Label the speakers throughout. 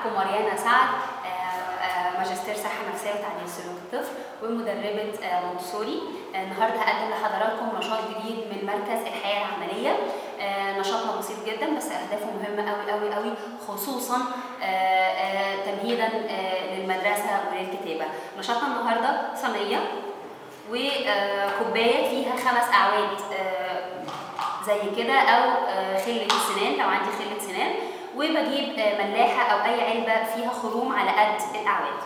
Speaker 1: معاكم مريانا سعد، ماجستير صحة نفسية وتعديل سلوك الطفل ومدربة مونتسوري. النهارده هقدم لحضراتكم نشاط جديد من مركز الحياة العملية. نشاطنا بسيط جدا بس أهدافه مهمة قوي قوي قوي، خصوصا تمهيدا للمدرسة وللكتابة. نشاطنا النهارده صينية وكوباية فيها 5 أعواد زي كده، أو خلة سنان لو عندي خلة سنان، وبجيب ملاحة أو أي علبة فيها خروم على قد الأعواد.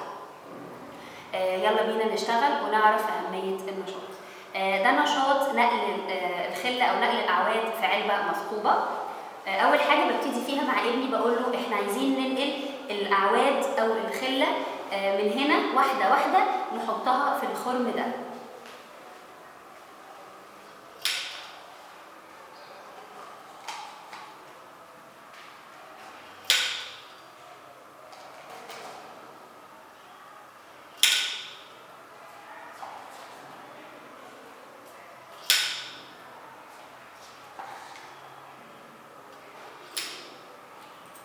Speaker 1: يلا بينا نشتغل ونعرف أهمية النشاط. ده نشاط نقل الخلة أو نقل الأعواد في علبة مثقوبة. أول حاجة ببتدي فيها مع ابني بقول له إحنا عايزين ننقل الأعواد أو الخلة من هنا واحدة واحدة نحطها في الخرم ده.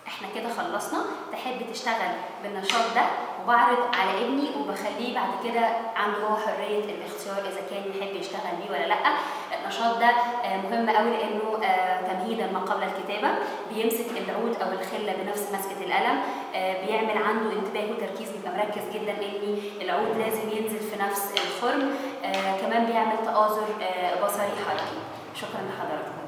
Speaker 1: احنا كده خلصنا. تحب تشتغل بالنشاط ده وبعرض على ابني وبخليه بعد كده عنده هو حريه الاختيار اذا كان يحب يشتغل بيه ولا لا. النشاط ده مهم قوي لانه تمهيدا ما قبل الكتابه، بيمسك العود او الخله بنفس مسكه القلم، بيعمل عنده انتباه وتركيز، بيبقى مركز جدا ان العود لازم ينزل في نفس الخرم. كمان بيعمل تآزر بصري حركي. شكرا لحضراتكم.